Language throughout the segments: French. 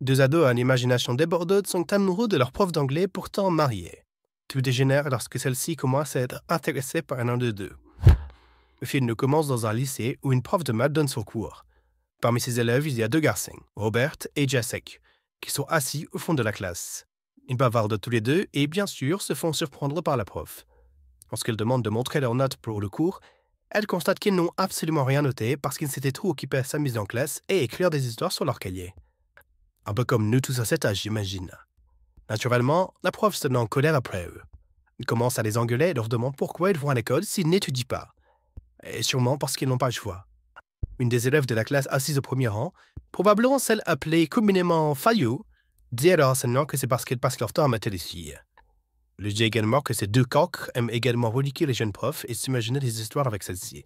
Deux ados à l'imagination débordante sont amoureux de leur prof d'anglais pourtant mariés. Tout dégénère lorsque celle-ci commence à être intéressée par un des deux. Le film commence dans un lycée où une prof de maths donne son cours. Parmi ses élèves, il y a deux garçons, Robert et Jacek, qui sont assis au fond de la classe. Ils bavardent tous les deux et, bien sûr, se font surprendre par la prof. Lorsqu'elle demande de montrer leurs notes pour le cours, elle constate qu'ils n'ont absolument rien noté parce qu'ils s'étaient trop occupés à s'amuser en classe et écrire des histoires sur leur cahier. Un peu comme nous tous à cet âge, j'imagine. Naturellement, la prof se met en colère après eux. Elle commence à les engueuler et leur demande pourquoi ils vont à l'école s'ils n'étudient pas. Et sûrement parce qu'ils n'ont pas le choix. Une des élèves de la classe assise au premier rang, probablement celle appelée communément Fayot, dit à leur enseignant que c'est parce qu'ils passent leur temps à mater les filles. Elle dit également que ces deux coqs aiment également reliquer les jeunes profs et s'imaginer des histoires avec celles-ci.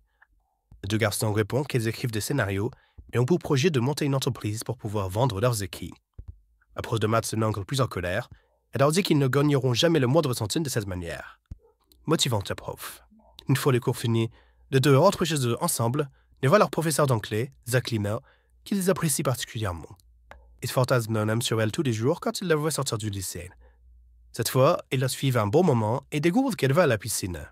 Les deux garçons répondent qu'ils écrivent des scénarios et ont pour projet de monter une entreprise pour pouvoir vendre leurs écrits. La prof de maths se met encore plus en colère. Elle leur dit qu'ils ne gagneront jamais le moindre centime de cette manière. Motivante la prof. Une fois les cours finis, les deux rentrent chez eux ensemble et voient leur professeur d'anglais, Zachlina, qui les apprécie particulièrement. Ils fantasment un homme sur elle tous les jours quand ils la voient sortir du lycée. Cette fois, ils la suivent un bon moment et découvrent qu'elle va à la piscine.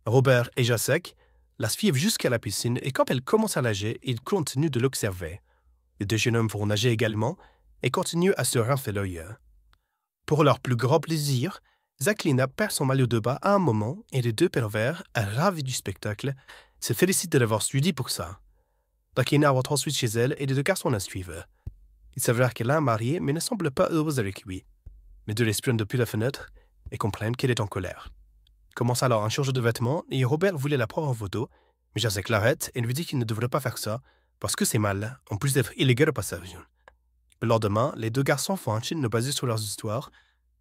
Robert et Jacek la suivent jusqu'à la piscine et quand elle commence à nager, ils continuent de l'observer. Les deux jeunes hommes vont nager également et continuent à se rincer l'œil. Pour leur plus grand plaisir, Zachlina perd son maillot de bain à un moment et les deux pervers, ravis du spectacle, se félicitent de l'avoir suivi pour ça. Zachlina rentre ensuite chez elle et les deux garçons la suivent. Il s'avère qu'elle a un marié mais ne semble pas heureuse avec lui. Les deux l'espionnent depuis la fenêtre et comprennent qu'elle est en colère. Il commence alors un change de vêtements et Robert voulait la prendre en photo, mais Jacek l'arrête et lui dit qu'il ne devrait pas faire ça parce que c'est mal, en plus d'être illégal au passage. Le lendemain, les deux garçons font un film basé sur leurs histoires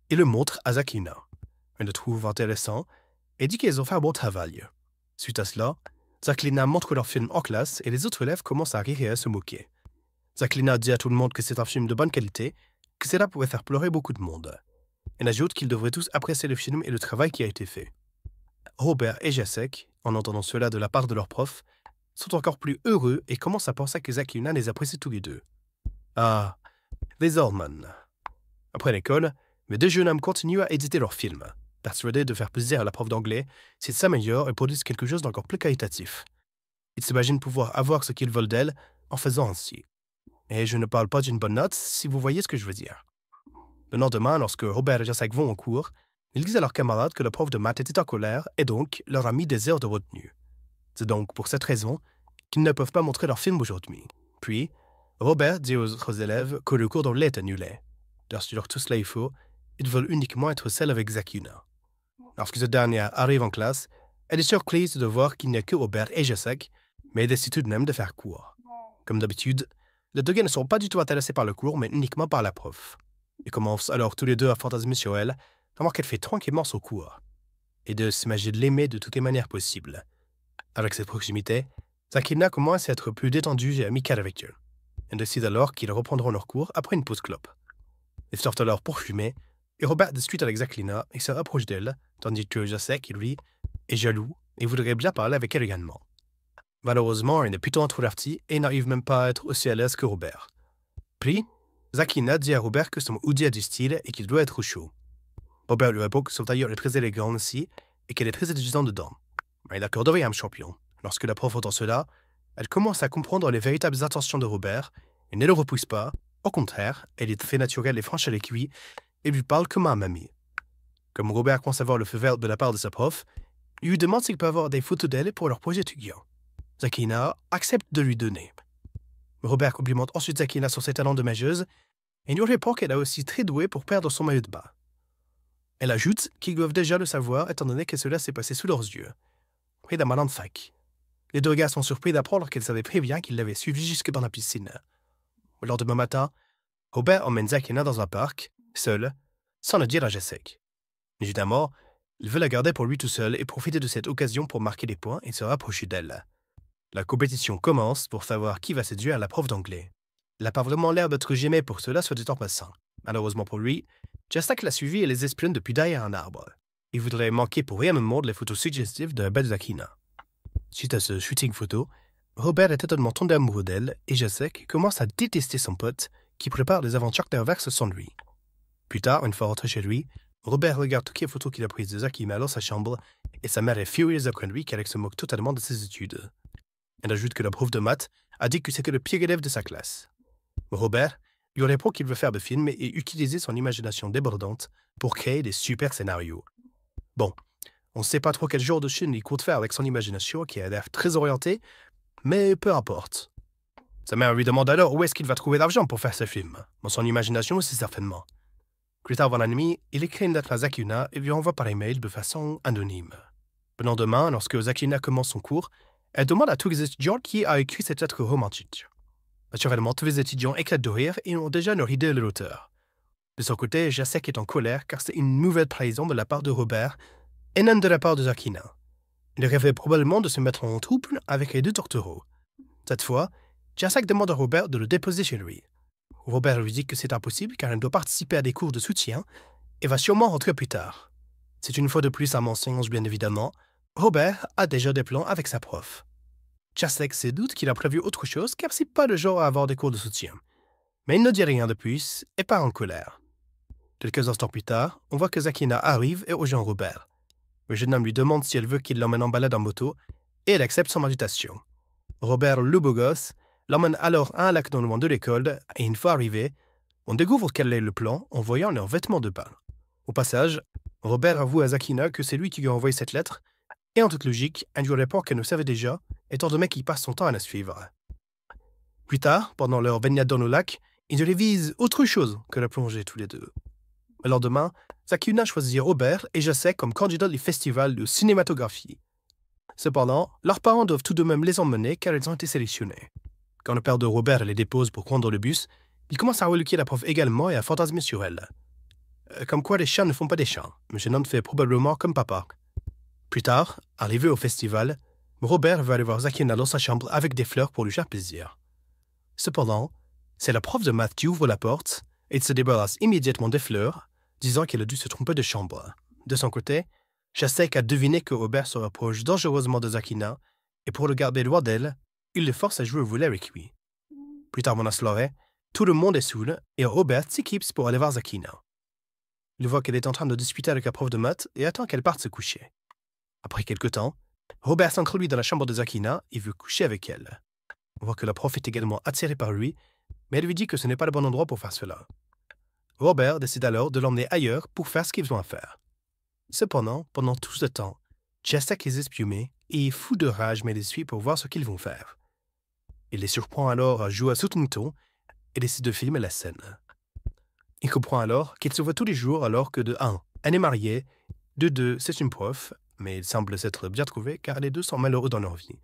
et le montrent à Zachlina. Elle le trouve intéressant et dit qu'ils ont fait un bon travail. Suite à cela, Zachlina montre leur film en classe et les autres élèves commencent à rire et à se moquer. Zachlina dit à tout le monde que c'est un film de bonne qualité, que cela pourrait faire pleurer beaucoup de monde. Elle ajoute qu'ils devraient tous apprécier le film et le travail qui a été fait. Robert et Jacek, en entendant cela de la part de leur prof, sont encore plus heureux et commencent à penser que Zachlina les apprécie tous les deux. Ah, les hormones. Après l'école, les deux jeunes hommes continuent à éditer leurs films, persuadés de faire plaisir à la prof d'anglais s'ils s'améliorent et produisent quelque chose d'encore plus qualitatif. Ils s'imaginent pouvoir avoir ce qu'ils veulent d'elle en faisant ainsi. Et je ne parle pas d'une bonne note, si vous voyez ce que je veux dire. Le lendemain, lorsque Robert et Jacek vont au cours, ils disent à leurs camarades que le prof de maths était en colère et donc leur a mis des heures de retenue. C'est donc pour cette raison qu'ils ne peuvent pas montrer leur film aujourd'hui. Puis, Robert dit aux autres élèves que le cours d'anglais est annulé. Sur tout cela est faux, ils veulent uniquement être seuls avec Zachlina. Lorsque ce dernier arrive en classe, elle est surprise de voir qu'il n'y a que Robert et Jacek, mais elle décide tout de même de faire cours. Comme d'habitude, les deux gars ne sont pas du tout intéressés par le cours, mais uniquement par la prof. Ils commencent alors tous les deux à fantasmer sur elle, à voir qu'elle fait tranquillement son cours, et de s'imaginer de l'aimer de toutes les manières possibles. Avec cette proximité, Zachlina commence à être plus détendue et amicale avec eux. Elle décide alors qu'ils reprendront leur cours après une pause clope. Ils sortent alors pour fumer, et Robert discute avec Zachlina et se rapproche d'elle, tandis que Jacek, lui, est jaloux et voudrait bien parler avec elle également. Malheureusement, il est plutôt introverti et n'arrive même pas à être aussi à l'aise que Robert. Puis, Zachlina dit à Robert que son hoodie a du style et qu'il doit être chaud. Robert lui répond que son tailleur est très élégant aussi et qu'elle est très intelligente dedans. Mais il accorderait un champion. Lorsque la prof entend cela, elle commence à comprendre les véritables intentions de Robert et ne le repousse pas. Au contraire, elle est très naturelle et franche avec lui et lui parle comme un ami. Comme Robert pense avoir le feu vert de la part de sa prof, il lui demande s'il peut avoir des photos d'elle pour leur projet étudiant. Zachlina accepte de lui donner. Robert complimente ensuite Zachlina sur ses talents de nageuse et lui répond qu'elle est aussi très douée pour perdre son maillot de bain. Elle ajoute qu'ils doivent déjà le savoir étant donné que cela s'est passé sous leurs yeux, près d'un malin de fac. Les deux gars sont surpris d'apprendre qu'elle savait très bien qu'il l'avait suivi jusque dans la piscine. Le lendemain matin, Robert emmène Zachlina dans un parc, seul, sans le dire à Jacek. Évidemment, il veut la garder pour lui tout seul et profiter de cette occasion pour marquer des points et se rapprocher d'elle. La compétition commence pour savoir qui va séduire la prof d'anglais. Elle n'a pas vraiment l'air d'être gênée pour cela, soit dit en passant. Malheureusement pour lui, Jacek l'a suivi et les espionne depuis derrière un arbre. Il voudrait manquer pour rien au monde les photos suggestives de la belle Zachlina. Suite à ce shooting photo, Robert est totalement tombé amoureux d'elle et Jacek commence à détester son pote qui prépare des aventures perverses sans lui. Plus tard, une fois rentré chez lui, Robert regarde toutes les photos qu'il a prises de Zakina dans sa chambre et sa mère est furieuse après lui car elle se moque totalement de ses études. Elle ajoute que la prof de maths a dit que c'est que le pire élève de sa classe. Robert lui répond qu'il veut faire des films et utiliser son imagination débordante pour créer des super scénarios. Bon, on ne sait pas trop quel genre de film il compte faire avec son imagination qui a l'air très orientée, mais peu importe. Sa mère lui demande alors où est-ce qu'il va trouver l'argent pour faire ce film. Dans son imagination, c'est certainement. Plus tard dans la nuit, il écrit une lettre à Zakina et lui envoie par email de façon anonyme. Le lendemain, lorsque Zakina commence son cours, elle demande à tous les étudiants qui a écrit cette lettre romantique. Naturellement, tous les étudiants éclatent de rire et ont déjà leur idée de l'auteur. De son côté, Jacek est en colère car c'est une nouvelle trahison de la part de Robert et non de la part de Zakina. Il rêvait probablement de se mettre en couple avec les deux tourtereaux. Cette fois, Jacek demande à Robert de le déposer chez lui. Robert lui dit que c'est impossible car il doit participer à des cours de soutien et va sûrement rentrer plus tard. C'est une fois de plus un mensonge, bien évidemment. Robert a déjà des plans avec sa prof. Jacek se doute qu'il a prévu autre chose car c'est pas le genre à avoir des cours de soutien. Mais il ne dit rien de plus et part en colère. Quelques instants plus tard, on voit que Zakina arrive et rejoint Robert. Le jeune homme lui demande si elle veut qu'il l'emmène en balade en moto et elle accepte son invitation. Robert, le beau gosse, l'emmène alors à un lac non loin de l'école et une fois arrivé, on découvre quel est le plan en voyant leurs vêtements de bain. Au passage, Robert avoue à Zakina que c'est lui qui lui a envoyé cette lettre et en toute logique, elle lui répond qu'elle le savait déjà, étant donné qu'il passe son temps à la suivre. Plus tard, pendant leur baignade dans le lac, ils révisent autre chose que la plongée tous les deux. Le lendemain, Zakina choisit Robert et Jacek comme candidats du festival de cinématographie. Cependant, leurs parents doivent tout de même les emmener car ils ont été sélectionnés. Quand le père de Robert les dépose pour prendre le bus, il commence à reluquer la prof également et à fantasmer sur elle. Comme quoi les chats ne font pas des chats, le jeune homme fait probablement comme papa. Plus tard, arrivé au festival, Robert va aller voir Zakina dans sa chambre avec des fleurs pour lui faire plaisir. Cependant, c'est la prof de maths qui ouvre la porte et il se débarrasse immédiatement des fleurs, disant qu'elle a dû se tromper de chambre. De son côté, Jacek a deviné que Robert se rapproche dangereusement de Zakina et pour le garder loin d'elle, il le force à jouer au volet avec lui. Plus tard dans la soirée, tout le monde est saoul et Robert s'équipe pour aller voir Zakina. Il voit qu'elle est en train de discuter avec la prof de maths et attend qu'elle parte se coucher. Après quelque temps, Robert s'introduit dans la chambre de Zakina et veut coucher avec elle. On voit que la prof est également attirée par lui, mais elle lui dit que ce n'est pas le bon endroit pour faire cela. Robert décide alors de l'emmener ailleurs pour faire ce qu'ils ont à faire. Cependant, pendant tout ce temps, Jacek est espionné et est fou de rage mais les suit pour voir ce qu'ils vont faire. Il les surprend alors à jouer à Soutmouton et décide de filmer la scène. Il comprend alors qu'ils se voient tous les jours alors que de 1, elle est mariée, de 2, c'est une prof, mais il semble s'être bien trouvé car les deux sont malheureux dans leur vie.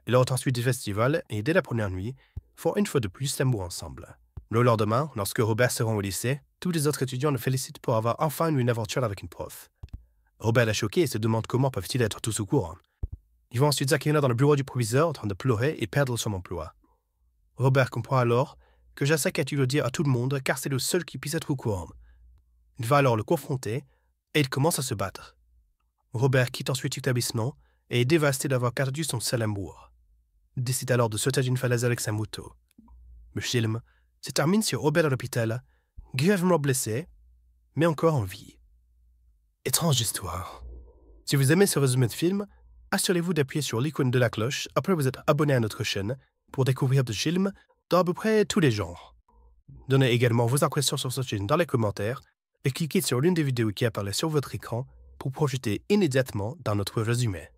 Ils rentrent ensuite du festival et dès la première nuit, font une fois de plus l'amour ensemble. Le lendemain, lorsque Robert se rend au lycée, tous les autres étudiants le félicitent pour avoir enfin eu une aventure avec une prof. Robert est choqué et se demande comment peuvent-ils être tous au courant. Ils voient ensuite Zakina dans le bureau du proviseur en train de pleurer et perdre son emploi. Robert comprend alors que Jacek a dû le dire à tout le monde car c'est le seul qui puisse être au courant. Il va alors le confronter et il commence à se battre. Robert quitte ensuite l'établissement et est dévasté d'avoir perdu son seul amour. Il décide alors de sauter d'une falaise avec sa moto. Le film se termine sur Robert à l'hôpital, grièvement blessé, mais encore en vie. Étrange histoire. Si vous aimez ce résumé de film, assurez-vous d'appuyer sur l'icône de la cloche après vous être abonné à notre chaîne pour découvrir des films dans à peu près tous les genres. Donnez également vos impressions sur ce film dans les commentaires et cliquez sur l'une des vidéos qui apparaît sur votre écran pour projeter immédiatement dans notre résumé.